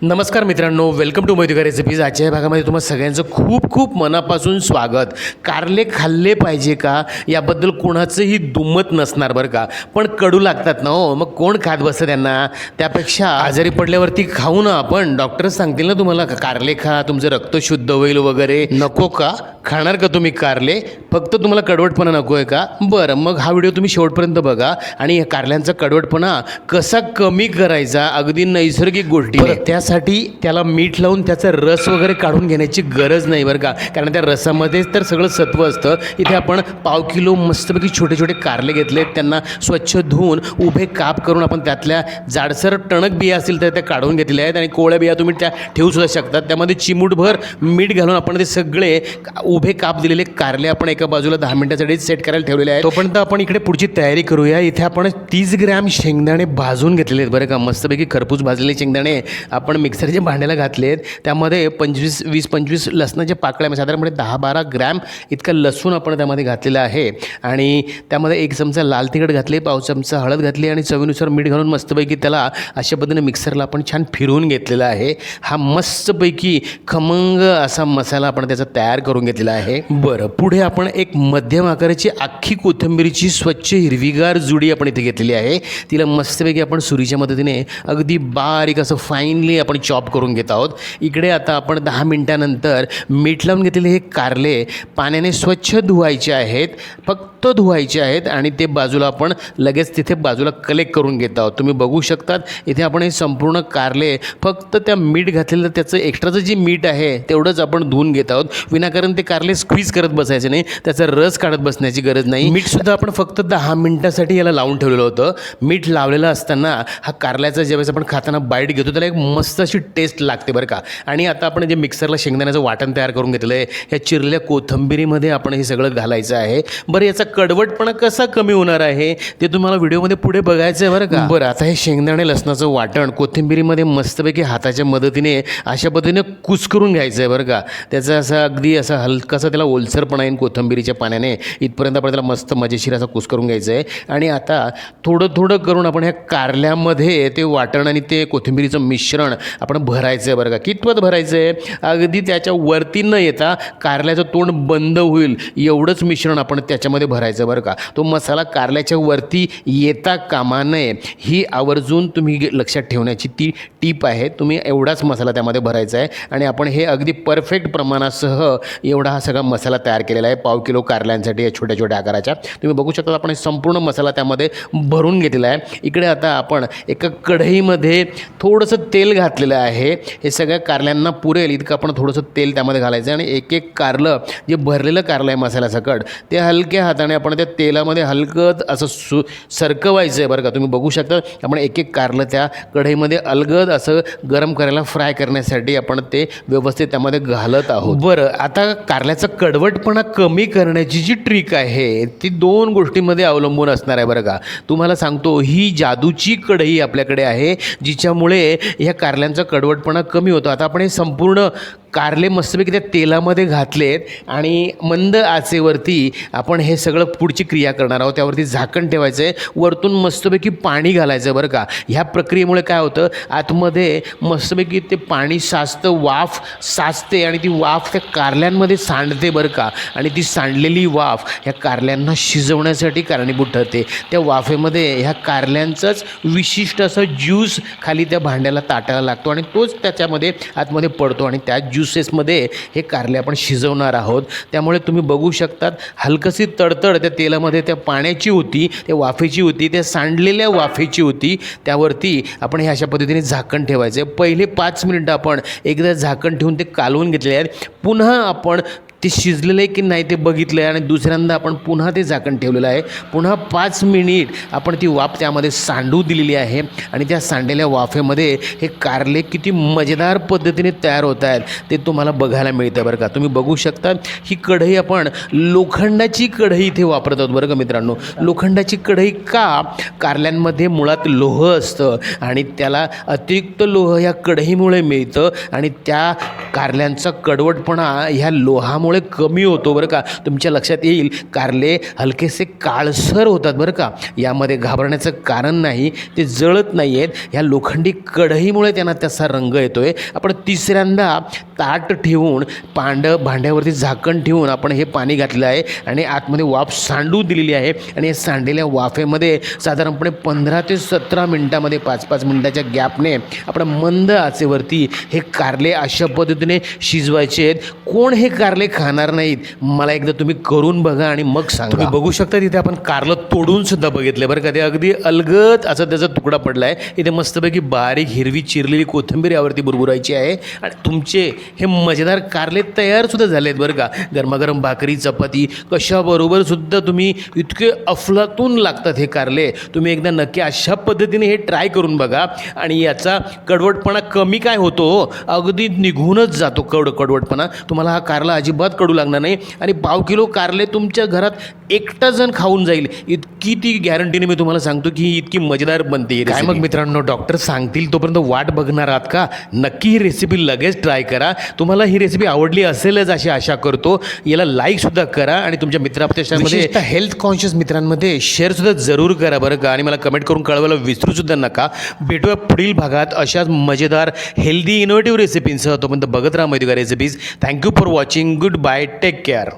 नमस्कार मित्रांनो, welcome to Mohite recipes. आजच्या भागामध्ये तुम्हाला सगळ्यांचं खूप खूप मनापासून स्वागत. कारले खाल्ले पाहिजे का याबद्दल कोणाचंही दुमत नसणार बरं का, पण कडू लागतात ना हो, मग कोण खात बसतं त्यांना. त्यापेक्षा आजारी पडल्यावरती खाऊ ना आपण. डॉक्टरच सांगतील ना तुम्हाला कारले खा, तुमचं रक्त शुद्ध होईल वगैरे. नको का? खाणार का तुम्ही कारले? फक्त तुम्हाला कडवटपणा नको आहे का? बरं, मग हा व्हिडिओ तुम्ही शेवटपर्यंत बघा आणि या कारल्यांचा कडवटपणा कसा कमी करायचा अगदी नैसर्गिक गोष्टी. त्यासाठी त्याला मीठ लावून त्याचा रस वगैरे काढून घेण्याची गरज नाही बरं का, कारण त्या रसामध्येच तर सगळं सत्व असतं. इथे आपण पाव किलो मस्तपैकी छोटे छोटे कारले घेतलेत, त्यांना स्वच्छ धुवून उभे काप करून आपण त्यातल्या जाडसर टणक बिया असतील तर त्या काढून घेतलेल्या आहेत आणि कोवळ्या बिया तुम्ही त्या ठेवूसुद्धा शकतात. त्यामध्ये चिमूटभर मीठ घालून आपण ते सगळे उभे काप दिलेले कारले आपण एका बाजूला 10 मिनिटासाठी सेट करायला ठेवलेले आहेत. तोपर्यंत आपण इकडे पुढची तयारी करूया. इथे आपण 30 ग्रॅम शेंगदाणे भाजून घेतलेले आहेत बरं का, मस्तपैकी खरपूस भाजलेले शेंगदाणे आपण मिक्सरच्या भांड्याला घातलेत. त्यामध्ये 20-25 लसणाच्या पाकळ्या, साधारणपणे 10-12 ग्रॅम इतका लसूण आपण त्यामध्ये घातलेला आहे आणि त्यामध्ये 1 चमचा लाल तिखट घातले, पाव चमचा हळद घातली आणि चवीनुसार मीठ घालून मस्तपैकी त्याला अशा पद्धतीने मिक्सरला आपण छान फिरवून घेतलेला आहे. हा मस्तपैकी खमंग असा मसाला आपण त्याचा तयार करून घेतलेला आहे. बरं, पुढे आपण एक मध्यम आकाराची अख्खी कोथिंबीरची स्वच्छ हिरवीगार जुडी आपण इथे घेतलेली आहे. तिला मस्तपैकी आपण सुरीच्या मदतीने अगदी बारीक असं फाईनली आपण चॉप करून घेत आहोत. इकडे आता आपण 10 मिनिटानंतर मीठ लावून घेतलेले हे कारले पाण्याने स्वच्छ धुवायचे आहेत, फक्त धुवायचे आहेत आणि ते बाजूला आपण लगेच तिथे बाजूला कलेक्ट करून घेत आहोत. तुम्ही बघू शकतात इथे आपण हे संपूर्ण कारले फक्त त्या मीठ घातलेलं त्याचं एक्स्ट्राचं जे मीठ आहे तेवढंच आपण धुवून घेत आहोत. विनाकारण ते कारले स्क्वीज करत बसायचे नाही, त्याचा रस काढत बसण्याची गरज नाही. मीठसुद्धा आपण फक्त 10 मिनिटासाठी याला लावून ठेवलेलं होतं. मीठ लावलेलं असताना हा कारल्याचा ज्यावेळेस आपण खाताना बाईट घेतो त्याला एक मस्त अशी टेस्ट लागते बरं का. आणि आता आपण जे मिक्सरला शेंगदाण्याचं वाटण तयार करून घेतलं आहे, ह्या चिरलेल्या कोथिंबीरीमध्ये आपण हे सगळं घालायचं आहे. बरं, याचा कडवटपणा कसा कमी होणार आहे ते तुम्हाला व्हिडिओमध्ये पुढे बघायचं आहे बरं का. बरं, आता हे शेंगदाणे लसणाचं वाटण कोथिंबीरीमध्ये मस्तपैकी हाताच्या मदतीने अशा पद्धतीने कुस्करून घ्यायचं आहे बरं का. त्याचा असा अगदी असा हलकासा त्याला ओलसरपणा येईल कोथिंबीरीच्या पाण्याने, इथपर्यंत आपण त्याला मस्त मजेशीर असा कुस्करून घ्यायचं आहे. आणि आता थोडं थोडं करून आपण ह्या कारल्यामध्ये ते वाटण आणि ते कोथिंबीरीचं मिश्रण आपण भरायचं आहे बरं का. कितपत भरायचं आहे? अगदी त्याच्या वरती न येता कारल्याचं तोंड बंद होईल एवढंच मिश्रण आपण त्याच्यामध्ये भरायचं बरं का. तो मसाला कारल्याच्या वरती येता कामा नये, ही आवर्जून तुम्ही लक्षात ठेवण्याची ती टीप आहे. तुम्ही एवढाच मसाला त्यामध्ये भरायचा आहे आणि आपण हे अगदी परफेक्ट प्रमाणासह एवढा हा सगळा मसाला तयार केलेला आहे पाव किलो कारल्यांसाठी या छोट्या छोट्या आकाराच्या. तुम्ही बघू शकता आपण संपूर्ण मसाला त्यामध्ये भरून घेतलेला आहे. इकडे आता आपण एका कढईमध्ये थोडंसं तेल घातलेलं आहे. हे सगळ्या कारल्यांना पुरेल इतकं आपण थोडंसं तेल त्यामध्ये घालायचं आहे आणि एक एक कारलं जे भरलेलं कारलं आहे मसाल्यासकट ते हलक्या हाताने आपण त्या तेलामध्ये हलकं असं सरकवायचं आहे बरं का. तुम्ही बघू शकता आपण एक एक कारलं त्या कढईमध्ये अलगद असं गरम करायला फ्राय करण्यासाठी आपण ते व्यवस्थित त्यामध्ये घालत आहोत. बरं, आता कारल्याचा कडवटपणा कमी करण्याची जी ट्रिक आहे ती 2 गोष्टींमध्ये अवलंबून असणार आहे बरं का. तुम्हाला सांगतो, ही जादूची कढई आपल्याकडे आहे जिच्यामुळे ह्या कारल्यांचा कडवटपणा कमी होतो. आता आपण हे संपूर्ण कारले मस्तपैकी त्या तेलामध्ये घातलेत आणि मंद आचेवरती आपण हे सगळं पुढची क्रिया करणार आहोत. त्यावरती झाकण ठेवायचं आहे, वरतून मस्तपैकी पाणी घालायचं बरं का. ह्या प्रक्रियेमुळे काय होतं, आतमध्ये मस्तपैकी ते पाणी साचतं, वाफ साचते आणि ती वाफ त्या कारल्यांमध्ये सांडते बरं का. आणि ती सांडलेली वाफ ह्या कारल्यांना शिजवण्यासाठी कारणीभूत ठरते. त्या वाफेमध्ये ह्या कारल्यांचाच विशिष्ट असा ज्यूस खाली त्या भांड्याला ताटायला लागतो आणि तोच त्याच्यामध्ये आतमध्ये पडतो आणि त्या ज्युसेसमध्ये हे कारले आपण शिजवणार आहोत. त्यामुळे तुम्ही बघू शकतात हलकशी तडतड त्या तेलामध्ये त्या पाण्याची होती, त्या वाफेची होती, त्या सांडलेल्या वाफेची होती. त्यावरती आपण हे अशा पद्धतीने झाकण ठेवायचं आहे. पहिले 5 मिनिटं आपण एकदा झाकण ठेवून ते कालवून घेतले आहेत. पुन्हा आपण ते शिजलेलं आहे की नाही ते बघितलं आहे आणि दुसऱ्यांदा आपण पुन्हा ते झाकण ठेवलेलं आहे. पुन्हा 5 मिनिट आपण ती वाफ त्यामध्ये सांडू दिलेली आहे आणि त्या सांडलेल्या वाफेमध्ये हे कारले किती मजेदार पद्धतीने तयार होत आहेत ते तुम्हाला बघायला मिळतं बरं का. तुम्ही बघू शकता ही कढई आपण लोखंडाची कढई इथे वापरत आहोत बरं का मित्रांनो. लोखंडाची कढई का? कारल्यांमध्ये मुळात लोह असतं आणि त्याला अतिरिक्त लोह ह्या कढईमुळे मिळतं आणि त्या कारल्यांचा कडवटपणा ह्या लोहामुळे त्यामुळे कमी होतो बरं का. तुमच्या लक्षात येईल कारले हलकेसे काळसर होतात बरं का. यामध्ये घाबरण्याचं कारण नाही, ते जळत नाही आहेत. ह्या लोखंडी कढईमुळे त्यांना तसा रंग येतो आहे. आपण तिसऱ्यांदा ताट ठेवून भांड्यावरती झाकण ठेवून आपण हे पाणी घातलं आहे आणि आतमध्ये वाफ सांडू दिलेली आहे आणि या सांडलेल्या वाफेमध्ये साधारणपणे 15 ते 17 मिनटामध्ये 5-5 मिनटाच्या गॅपने आपण मंद आचेवरती हे कारले अशा पद्धतीने शिजवायचे आहेत. कोण हे कारले खाणार नाहीत? मला एकदा तुम्ही करून बघा आणि मग सांगा. तुम्ही बघू शकता तिथे आपण कारलं तोडून सुद्धा बघितलं बरं का. ते अगदी अलगद असा त्याचा तुकडा पडला आहे. इथे मस्तपैकी बारीक हिरवी चिरलेली कोथिंबीर यावरती बुरबुरायची आहे आणि तुमचे हे मजेदार कारले तयारसुद्धा झाले आहेत बरं का. गरमागरम भाकरी चपाती कशाबरोबर सुद्धा तुम्ही इतके अफलातून लागतात हे कारले. तुम्ही एकदा नक्की अशा पद्धतीने हे ट्राय करून बघा आणि याचा कडवटपणा कमी काय होतो, अगदी निघूनच जातो कडवटपणा. तुम्हाला हा कारला अजिबात कडू लागणार नाही आणि 1/2 किलो कारले तुमच्या घरात एकटा जण खाऊन जाईल इतकी ती गॅरंटीने मी तुम्हाला सांगतो की ही इतकी मजेदार बनते. काय मग मित्रांनो, डॉक्टर सांगतील तोपर्यंत वाट बघणार आहात का? नक्की ही रेसिपी लगेच ट्राय करा. तुम्हाला ही रेसिपी आवडली असेलच अशी आशा करतो. याला लाईकसुद्धा करा आणि तुमच्या मित्रांमध्ये हेल्थ कॉन्शियस मित्रांमध्ये शेअरसुद्धा जरूर करा बरं का. आणि मला कमेंट करून कळवायला विसरूसुद्धा नका. भेटूया पुढील भागात अशाच मजेदार हेल्दी इनोव्हेटिव्ह रेसिपींसह. तोपर्यंत बघत राहा Madhukar recipes. Thank you for watching. Good bye. Take care.